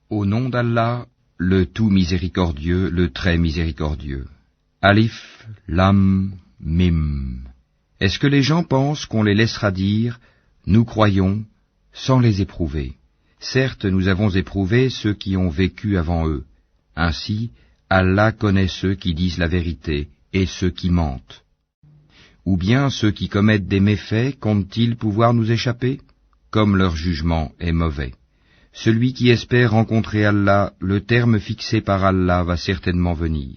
Au nom d'Allah, le tout miséricordieux, le très miséricordieux. Alif, Lam, Mim. Est-ce que les gens pensent qu'on les laissera dire « Nous croyons » sans les éprouver? Certes, nous avons éprouvé ceux qui ont vécu avant eux. Ainsi, Allah connaît ceux qui disent la vérité et ceux qui mentent. Ou bien ceux qui commettent des méfaits comptent-ils pouvoir nous échapper? Comme leur jugement est mauvais. Celui qui espère rencontrer Allah, le terme fixé par Allah va certainement venir.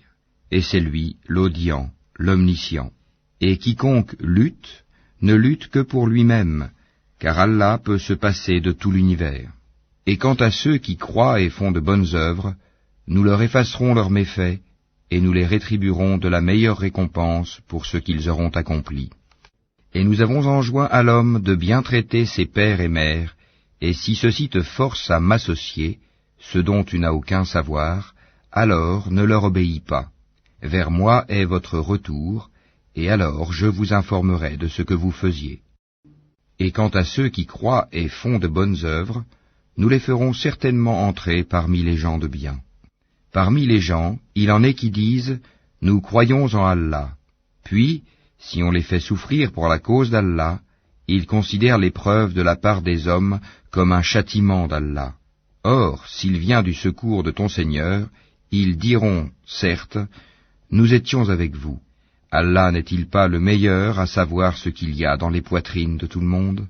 Et c'est lui, l'audient, l'omniscient. Et quiconque lutte, ne lutte que pour lui-même, car Allah peut se passer de tout l'univers. Et quant à ceux qui croient et font de bonnes œuvres, nous leur effacerons leurs méfaits, et nous les rétribuerons de la meilleure récompense pour ce qu'ils auront accompli. Et nous avons enjoint à l'homme de bien traiter ses pères et mères, et si ceux-ci te forcent à m'associer, ce dont tu n'as aucun savoir, alors ne leur obéis pas. Vers moi est votre retour, et alors je vous informerai de ce que vous faisiez. Et quant à ceux qui croient et font de bonnes œuvres, nous les ferons certainement entrer parmi les gens de bien. Parmi les gens, il en est qui disent « Nous croyons en Allah ». Puis, si on les fait souffrir pour la cause d'Allah, ils considèrent l'épreuve de la part des hommes comme un châtiment d'Allah. Or, s'il vient du secours de ton Seigneur, ils diront, certes, « Nous étions avec vous ». Allah n'est-il pas le meilleur à savoir ce qu'il y a dans les poitrines de tout le monde?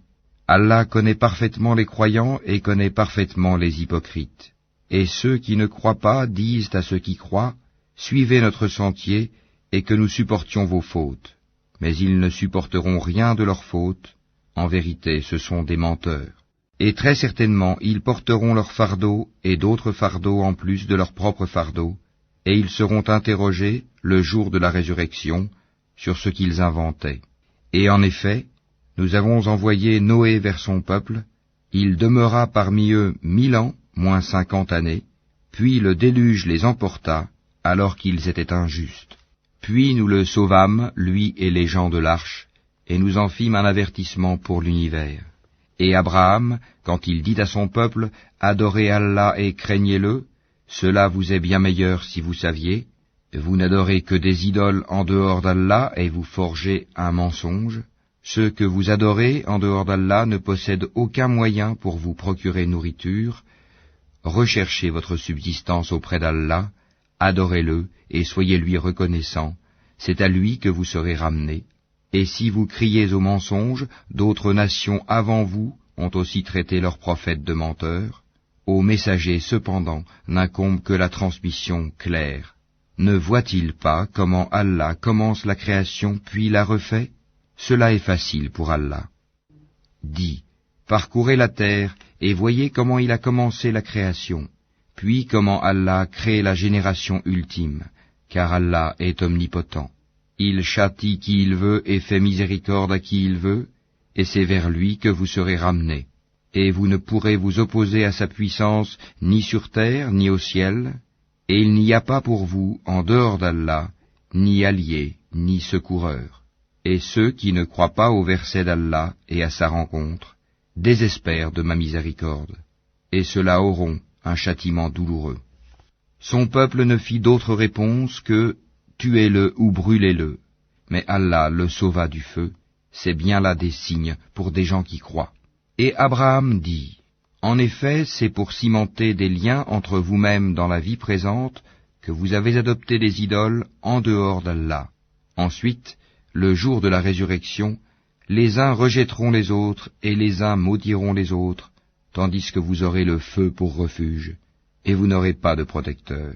Allah connaît parfaitement les croyants et connaît parfaitement les hypocrites. Et ceux qui ne croient pas disent à ceux qui croient, « Suivez notre sentier et que nous supportions vos fautes. » Mais ils ne supporteront rien de leurs fautes. En vérité, ce sont des menteurs. Et très certainement, ils porteront leur fardeau et d'autres fardeaux en plus de leur propre fardeau, et ils seront interrogés, le jour de la résurrection, sur ce qu'ils inventaient. Et en effet, nous avons envoyé Noé vers son peuple, il demeura parmi eux 1000 ans, moins 50 années, puis le déluge les emporta, alors qu'ils étaient injustes. Puis nous le sauvâmes, lui et les gens de l'arche, et nous en fîmes un avertissement pour l'univers. Et Abraham, quand il dit à son peuple, « Adorez Allah et craignez-le », cela vous est bien meilleur si vous saviez. Vous n'adorez que des idoles en dehors d'Allah et vous forgez un mensonge. Ceux que vous adorez en dehors d'Allah ne possèdent aucun moyen pour vous procurer nourriture. Recherchez votre subsistance auprès d'Allah, adorez-le et soyez-lui reconnaissants. C'est à lui que vous serez ramenés. Et si vous criez au mensonge, d'autres nations avant vous ont aussi traité leurs prophètes de menteurs. Aux messagers, cependant, n'incombe que la transmission claire. Ne voit-il pas comment Allah commence la création puis la refait? Cela est facile pour Allah. Dis, parcourez la terre et voyez comment il a commencé la création, puis comment Allah crée la génération ultime, car Allah est omnipotent. Il châtie qui il veut et fait miséricorde à qui il veut, et c'est vers lui que vous serez ramenés. Et vous ne pourrez vous opposer à sa puissance ni sur terre ni au ciel, et il n'y a pas pour vous, en dehors d'Allah, ni allié, ni secoureur. Et ceux qui ne croient pas au verset d'Allah et à sa rencontre, désespèrent de ma miséricorde, et ceux-là auront un châtiment douloureux. Son peuple ne fit d'autre réponse que « Tuez-le ou brûlez-le », mais Allah le sauva du feu, c'est bien là des signes pour des gens qui croient. Et Abraham dit, « En effet, c'est pour cimenter des liens entre vous-mêmes dans la vie présente que vous avez adopté des idoles en dehors d'Allah. Ensuite, le jour de la résurrection, les uns rejetteront les autres et les uns maudiront les autres, tandis que vous aurez le feu pour refuge, et vous n'aurez pas de protecteur. »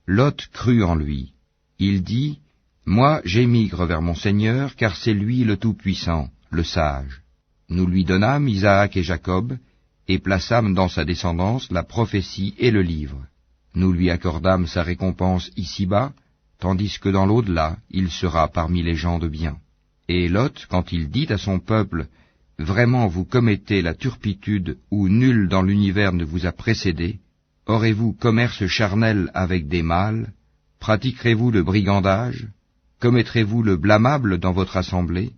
Lot crut en lui. Il dit, « Moi j'émigre vers mon Seigneur, car c'est lui le Tout-Puissant, le Sage. » Nous lui donnâmes Isaac et Jacob, et plaçâmes dans sa descendance la prophétie et le livre. Nous lui accordâmes sa récompense ici-bas, tandis que dans l'au-delà, il sera parmi les gens de bien. Et Lot, quand il dit à son peuple, « Vraiment vous commettez la turpitude où nul dans l'univers ne vous a précédé, aurez-vous commerce charnel avec des mâles? Pratiquerez-vous le brigandage? Commettrez-vous le blâmable dans votre assemblée ?»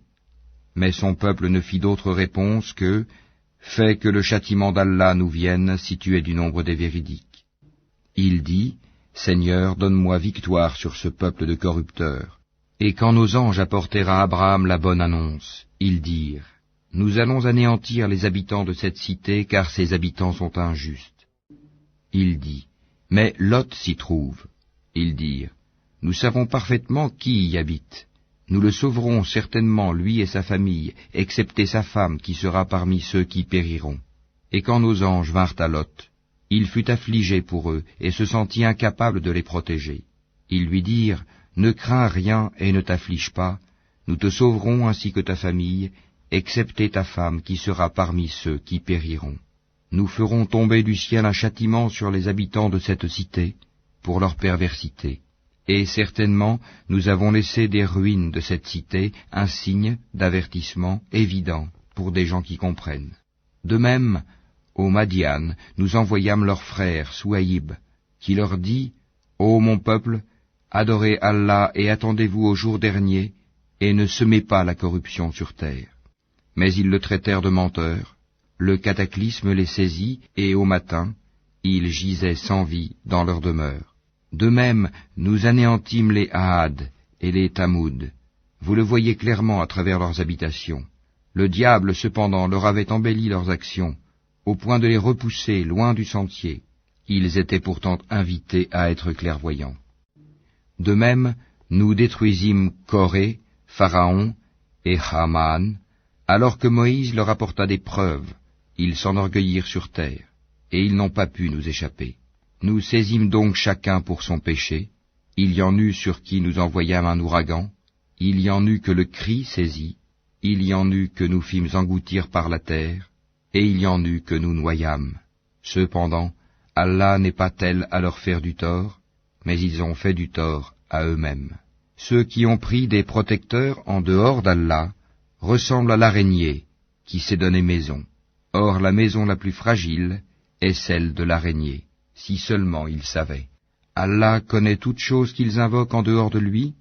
Mais son peuple ne fit d'autre réponse que « Fais que le châtiment d'Allah nous vienne si tu es du nombre des véridiques. » Il dit, Seigneur, donne-moi victoire sur ce peuple de corrupteurs. Et quand nos anges apportèrent à Abraham la bonne annonce, ils dirent, Nous allons anéantir les habitants de cette cité, car ses habitants sont injustes. Il dit, Mais Lot s'y trouve. Ils dirent, Nous savons parfaitement qui y habite. Nous le sauverons certainement, lui et sa famille, excepté sa femme qui sera parmi ceux qui périront. Et quand nos anges vinrent à Lot, il fut affligé pour eux et se sentit incapable de les protéger. Ils lui dirent, Ne crains rien et ne t'afflige pas, nous te sauverons ainsi que ta famille, excepté ta femme qui sera parmi ceux qui périront. Nous ferons tomber du ciel un châtiment sur les habitants de cette cité, pour leur perversité. Et certainement, nous avons laissé des ruines de cette cité un signe d'avertissement évident pour des gens qui comprennent. De même, au Madian, nous envoyâmes leur frère Souaïb, qui leur dit, Ô mon peuple, adorez Allah et attendez-vous au jour dernier, et ne semez pas la corruption sur terre. Mais ils le traitèrent de menteur, le cataclysme les saisit, et au matin, ils gisaient sans vie dans leur demeure. De même, nous anéantîmes les Ahad et les Tamoud. Vous le voyez clairement à travers leurs habitations. Le diable, cependant, leur avait embelli leurs actions, au point de les repousser loin du sentier. Ils étaient pourtant invités à être clairvoyants. De même, nous détruisîmes Corée, Pharaon et Haman, alors que Moïse leur apporta des preuves. Ils s'enorgueillirent sur terre, et ils n'ont pas pu nous échapper. Nous saisîmes donc chacun pour son péché. Il y en eut sur qui nous envoyâmes un ouragan, il y en eut que le cri saisit, il y en eut que nous fîmes engloutir par la terre, et il y en eut que nous noyâmes. Cependant, Allah n'est pas tel à leur faire du tort, mais ils ont fait du tort à eux-mêmes. Ceux qui ont pris des protecteurs en dehors d'Allah ressemblent à l'araignée qui s'est donné maison. Or la maison la plus fragile est celle de l'araignée. Si seulement ils savaient. Allah connaît toutes choses qu'ils invoquent en dehors de lui,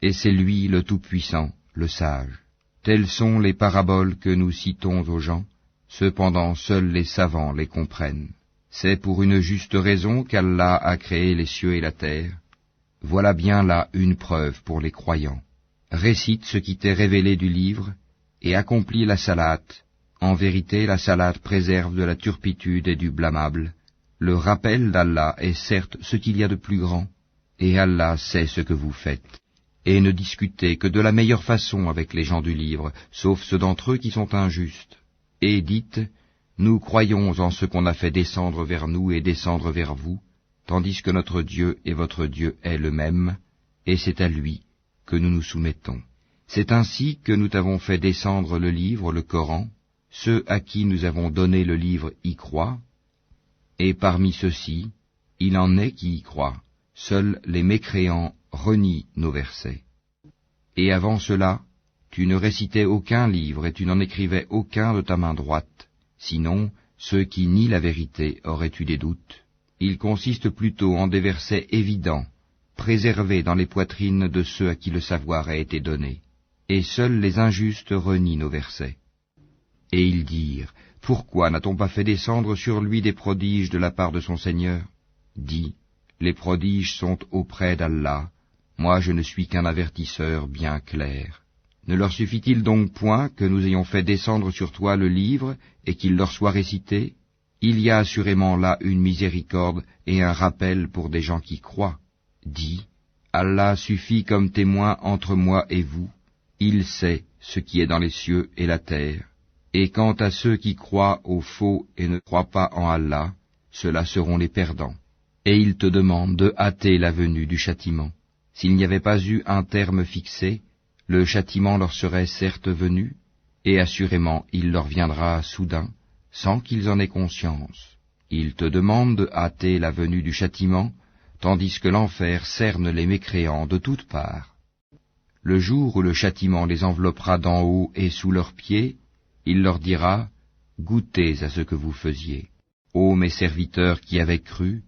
et c'est lui le Tout-Puissant, le Sage. Telles sont les paraboles que nous citons aux gens, cependant seuls les savants les comprennent. C'est pour une juste raison qu'Allah a créé les cieux et la terre. Voilà bien là une preuve pour les croyants. Récite ce qui t'est révélé du livre, et accomplis la salate. En vérité, la salate préserve de la turpitude et du blâmable. Le rappel d'Allah est certes ce qu'il y a de plus grand, et Allah sait ce que vous faites. Et ne discutez que de la meilleure façon avec les gens du livre, sauf ceux d'entre eux qui sont injustes. Et dites, nous croyons en ce qu'on a fait descendre vers nous et descendre vers vous, tandis que notre Dieu et votre Dieu est le même, et c'est à lui que nous nous soumettons. C'est ainsi que nous t'avons fait descendre le livre, le Coran. Ceux à qui nous avons donné le livre y croient, et parmi ceux-ci, il en est qui y croient. Seuls les mécréants renient nos versets. Et avant cela, tu ne récitais aucun livre et tu n'en écrivais aucun de ta main droite. Sinon, ceux qui nient la vérité auraient eu des doutes. Il consiste plutôt en des versets évidents, préservés dans les poitrines de ceux à qui le savoir a été donné. Et seuls les injustes renient nos versets. Et ils dirent, pourquoi n'a-t-on pas fait descendre sur lui des prodiges de la part de son Seigneur? Dis, les prodiges sont auprès d'Allah, moi je ne suis qu'un avertisseur bien clair. Ne leur suffit-il donc point que nous ayons fait descendre sur toi le livre et qu'il leur soit récité? Il y a assurément là une miséricorde et un rappel pour des gens qui croient. Dis, Allah suffit comme témoin entre moi et vous, il sait ce qui est dans les cieux et la terre. Et quant à ceux qui croient au faux et ne croient pas en Allah, ceux-là seront les perdants. Et ils te demandent de hâter la venue du châtiment. S'il n'y avait pas eu un terme fixé, le châtiment leur serait certes venu, et assurément il leur viendra soudain, sans qu'ils en aient conscience. Ils te demandent de hâter la venue du châtiment, tandis que l'enfer cerne les mécréants de toutes parts. Le jour où le châtiment les enveloppera d'en haut et sous leurs pieds, il leur dira, goûtez à ce que vous faisiez. Ô mes serviteurs qui avez cru,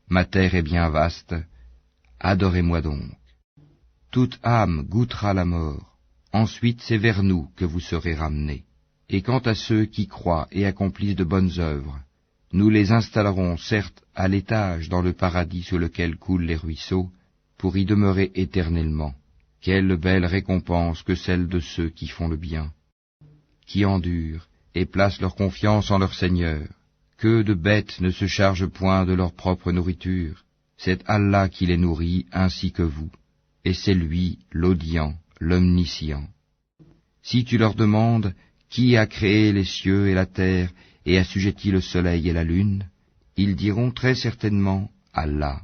ma terre est bien vaste, adorez-moi donc. Toute âme goûtera la mort, ensuite c'est vers nous que vous serez ramenés. Et quant à ceux qui croient et accomplissent de bonnes œuvres, Nous les installerons certes à l'étage dans le paradis sous lequel coulent les ruisseaux, pour y demeurer éternellement. Quelle belle récompense que celle de ceux qui font le bien, qui endurent et placent leur confiance en leur Seigneur. Que de bêtes ne se chargent point de leur propre nourriture. C'est Allah qui les nourrit ainsi que vous, et c'est lui l'audient, l'omniscient. Si tu leur demandes qui a créé les cieux et la terre et assujetti le soleil et la lune, ils diront très certainement Allah.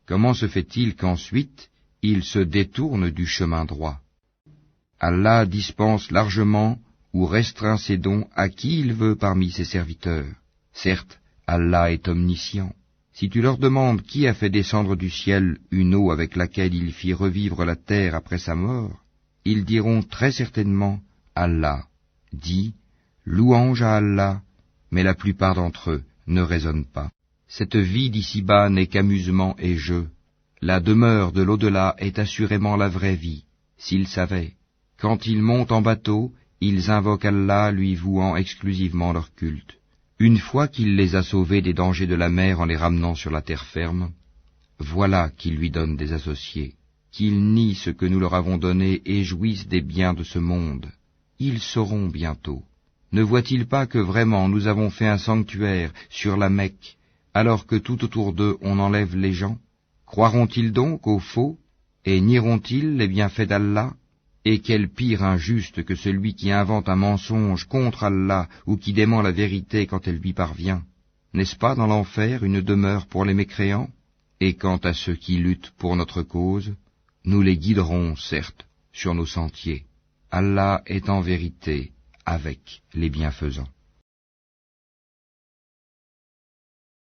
Comment se fait-il qu'ensuite ils se détournent du chemin droit? Allah dispense largement ou restreint ses dons à qui il veut parmi ses serviteurs. Certes, Allah est omniscient. Si tu leur demandes qui a fait descendre du ciel une eau avec laquelle il fit revivre la terre après sa mort, ils diront très certainement Allah. Dis, louange à Allah, mais la plupart d'entre eux ne raisonnent pas. Cette vie d'ici-bas n'est qu'amusement et jeu. La demeure de l'au-delà est assurément la vraie vie. S'ils savaient, quand ils montent en bateau, ils invoquent Allah lui vouant exclusivement leur culte. Une fois qu'il les a sauvés des dangers de la mer en les ramenant sur la terre ferme, voilà qu'ils lui donnent des associés, qu'ils nient ce que nous leur avons donné et jouissent des biens de ce monde. Ils sauront bientôt. Ne voient-ils pas que vraiment nous avons fait un sanctuaire sur la Mecque, alors que tout autour d'eux on enlève les gens? Croiront-ils donc au faux, et nieront-ils les bienfaits d'Allah? Et quel pire injuste que celui qui invente un mensonge contre Allah ou qui dément la vérité quand elle lui parvient. N'est-ce pas dans l'enfer une demeure pour les mécréants? Et quant à ceux qui luttent pour notre cause, nous les guiderons, certes, sur nos sentiers. Allah est en vérité avec les bienfaisants.